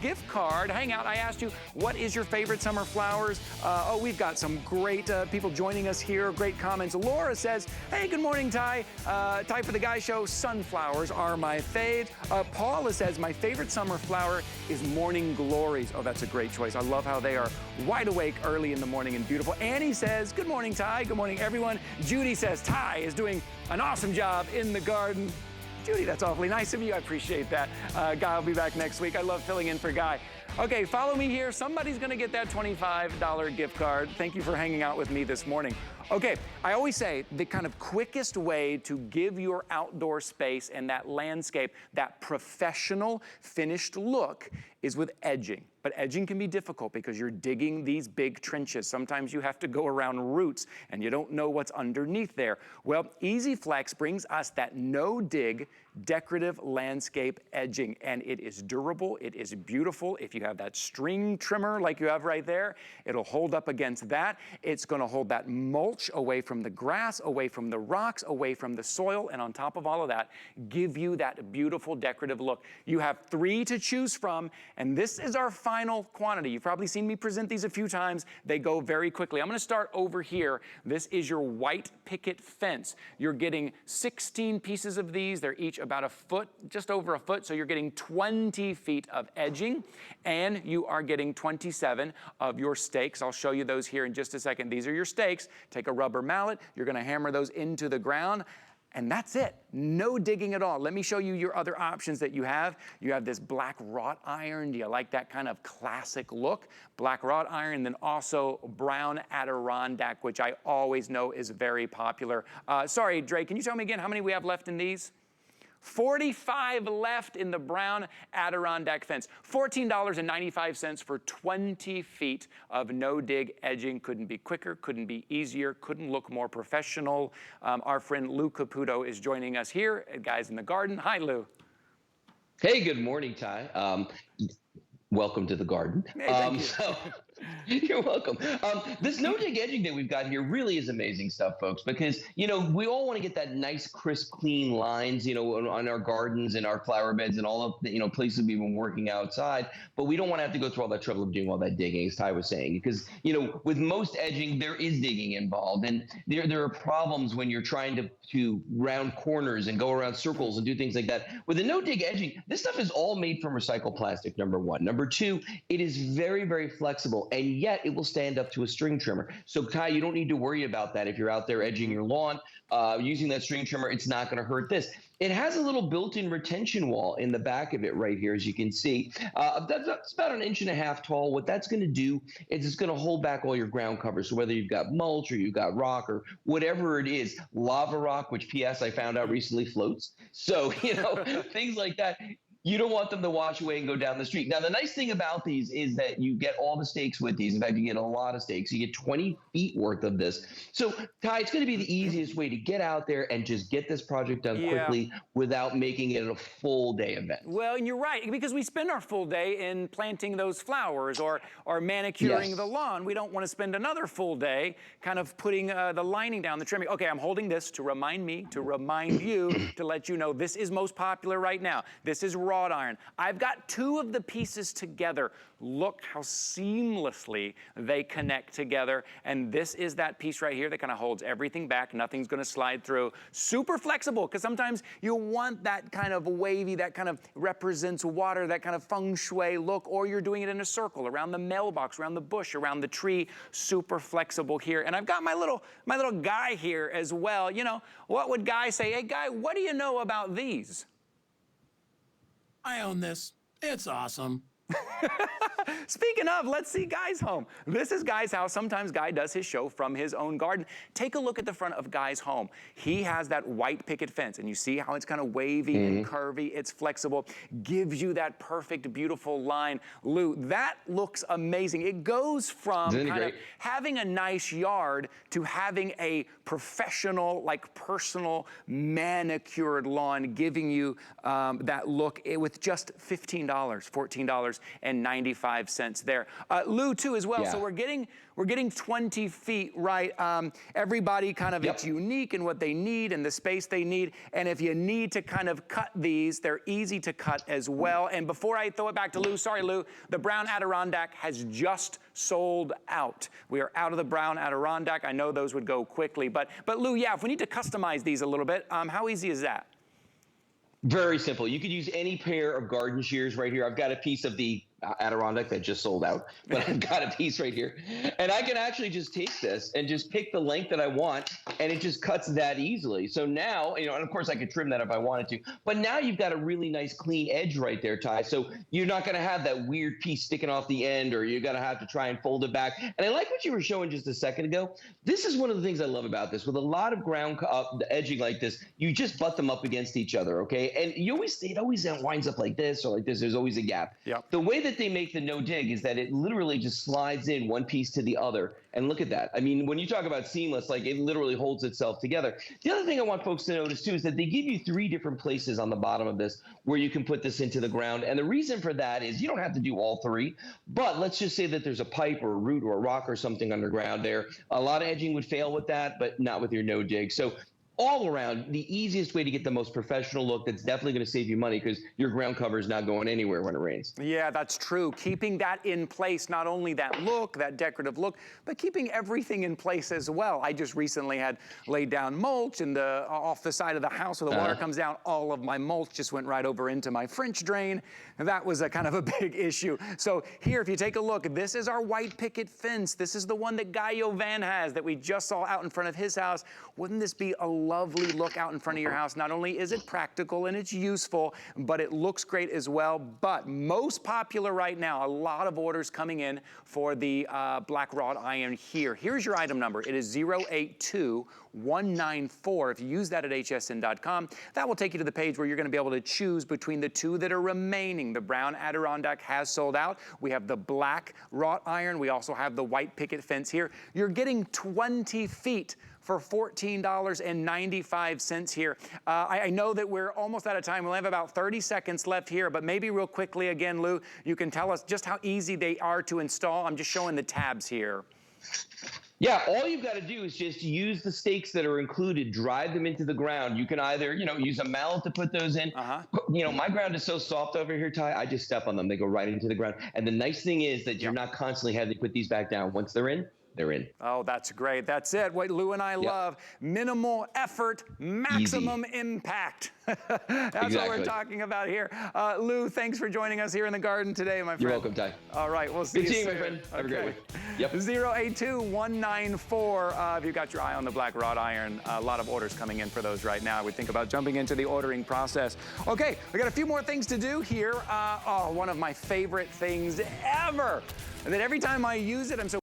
gift card. Hang out. I asked you, what is your favorite summer flowers? Oh, we've got some great people joining us here. Great comments. Laura says, hey, good morning, Ty. Ty for the Guy Show, sunflowers are my fave. Paula says, my favorite summer flower is morning glories. Oh, that's a great choice. I love how they are wide awake early in the morning and beautiful. Annie says, good morning, Ty. Good morning, everyone. Judy says, Ty is doing an awesome job in the garden. Judy, that's awfully nice of you. I appreciate that. Guy will be back next week. I love filling in for Guy. Okay, follow me here. Somebody's gonna get that $25 gift card. Thank you for hanging out with me this morning. Okay, I always say the kind of quickest way to give your outdoor space and that landscape that professional finished look is with edging. But edging can be difficult because you're digging these big trenches. Sometimes you have to go around roots and you don't know what's underneath there. Well, EasyFlex brings us that NoDig Decorative Landscape Edging, and it is durable, it is beautiful. If you have that string trimmer like you have right there, it'll hold up against that. It's gonna hold that mulch away from the grass, away from the rocks, away from the soil, and on top of all of that, give you that beautiful decorative look. You have 3 to choose from, and this is our final quantity. You've probably seen me present these a few times. They go very quickly. I'm gonna start over here. This is your white picket fence. You're getting 16 pieces of these. They're each about a foot, just over a foot, so you're getting 20 feet of edging, and you are getting 27 of your stakes. I'll show you those here in just a second. These are your stakes. Take a rubber mallet. You're gonna hammer those into the ground. And that's it, no digging at all. Let me show you your other options that you have. You have this black wrought iron. Do you like that kind of classic look? Black wrought iron, then also brown Adirondack, which I always know is very popular. Sorry, Dre, can you tell me again how many we have left in these? 45 left in the brown Adirondack fence. $14.95 for 20 feet of no-dig edging. Couldn't be quicker, couldn't be easier, couldn't look more professional. Our friend Lou Caputo is joining us here at Guys in the Garden. Hi, Lou. Hey, good morning, Ty. Welcome to the garden. Hey, thank you. So, you're welcome. This no-dig edging that we've got here really is amazing stuff, folks, because, you know, we all want to get that nice, crisp, clean lines, you know, on our gardens and our flower beds and all of the, you know, places we've been working outside, but we don't want to have to go through all that trouble of doing all that digging, as Ty was saying, because, you know, with most edging, there is digging involved, and there are problems when you're trying to round corners and go around circles and do things like that. With the no-dig edging, this stuff is all made from recycled plastic, number one. Number two, it is very, very flexible, and yet it will stand up to a string trimmer. So, Ty, you don't need to worry about that if you're out there edging your lawn. Using that string trimmer, it's not going to hurt this. It has a little built-in retention wall in the back of it right here, as you can see. That's about 1.5 inches tall. What that's going to do is it's going to hold back all your ground cover. So whether you've got mulch or you've got rock or whatever it is, lava rock, which P.S. I found out recently floats. So, you know, things like that. You don't want them to wash away and go down the street. Now, the nice thing about these is that you get all the stakes with these. In fact, you get a lot of stakes. You get 20 feet worth of this. So, Ty, it's going to be the easiest way to get out there and just get this project done quickly without making it a full day event. Well, and you're right, because we spend our full day in planting those flowers or manicuring the lawn. We don't want to spend another full day kind of putting the lining down, the trimming. Okay, I'm holding this to remind me, to remind you, to let you know this is most popular right now. This is wrought iron. I've got 2 of the pieces together. Look how seamlessly they connect together. And this is that piece right here that kind of holds everything back. Nothing's going to slide through. Super flexible, because sometimes you want that kind of wavy, that kind of represents water, that kind of feng shui look, or you're doing it in a circle around the mailbox, around the bush, around the tree. Super flexible here. And I've got my little Guy here as well. You know, what would Guy say? Hey, Guy, what do you know about these? I own this. It's awesome. Speaking of, let's see Guy's home. This is Guy's house. Sometimes Guy does his show from his own garden. Take a look at the front of Guy's home. He has that white picket fence, and you see how it's kind of wavy and curvy. It's flexible, gives you that perfect, beautiful line. Lou, that looks amazing. It goes from kind of having a nice yard to having a professional, like personal, manicured lawn, giving you that look with just $15, $14. And $2.95 there. Lou, too, as well. Yeah. So we're getting 20 feet, right? Everybody kind of, it's unique in what they need and the space they need. And if you need to kind of cut these, they're easy to cut as well. And before I throw it back to Lou, sorry, Lou, the brown Adirondack has just sold out. We are out of the brown Adirondack. I know those would go quickly, but Lou, yeah, if we need to customize these a little bit, how easy is that? Very simple. You could use any pair of garden shears right here. I've got a piece of the Adirondack that just sold out, but I've got a piece right here. And I can actually just take this and just pick the length that I want, and it just cuts that easily. So now, and of course I could trim that if I wanted to, but now you've got a really nice clean edge right there, Ty. So you're not going to have that weird piece sticking off the end, or you're going to have to try and fold it back. And I like what you were showing just a second ago. This is one of the things I love about this. With a lot of ground edging like this, you just butt them up against each other, okay? And it always winds up like this or like this. There's always a gap. Yep. The way that they make the NoDig is that it literally just slides in one piece to the other. And look at that. I mean, when you talk about seamless, like it literally holds itself together. The other thing I want folks to notice too is that they give you 3 different places on the bottom of this where you can put this into the ground. And the reason for that is you don't have to do all 3, but let's just say that there's a pipe or a root or a rock or something underground there. A lot of edging would fail with that, but not with your NoDig. So all around, the easiest way to get the most professional look that's definitely going to save you money because your ground cover is not going anywhere when it rains. Yeah, that's true. Keeping that in place, not only that look, that decorative look, but keeping everything in place as well. I just recently had laid down mulch and off the side of the house where the water comes down, all of my mulch just went right over into my French drain. And that was a kind of a big issue. So here, if you take a look, this is our white picket fence. This is the one that Guy Yovan has that we just saw out in front of his house. Wouldn't this be a lovely look out in front of your house? Not only is it practical and it's useful, but it looks great as well. But most popular right now, a lot of orders coming in for the black wrought iron here. Here's your item number. It is 082194. If you use that at hsn.com, that will take you to the page where you're going to be able to choose between the 2 that are remaining. The brown Adirondack has sold out. We have the black wrought iron. We also have the white picket fence here. You're getting 20 feet for $14.95 here. I know that we're almost out of time. We'll have about 30 seconds left here, but maybe real quickly again, Lou, you can tell us just how easy they are to install. I'm just showing the tabs here. Yeah, all you've got to do is just use the stakes that are included, drive them into the ground. You can either, use a mallet to put those in. My ground is so soft over here, Ty, I just step on them. They go right into the ground. And the nice thing is that you're not constantly having to put these back down. Once they're in, they're in. Oh, that's great. That's it. What Lou and I love. Minimal effort, maximum impact. That's what we're talking about here. Lou, thanks for joining us here in the garden today, my friend. You're welcome, Ty. All right, we'll see you soon. Good seeing you, my friend. Have a great one. Yep. 082194. If you've got your eye on the black wrought iron, a lot of orders coming in for those right now. We think about jumping into the ordering process. Okay, we got a few more things to do here. One of my favorite things ever. And that every time I use it, I'm so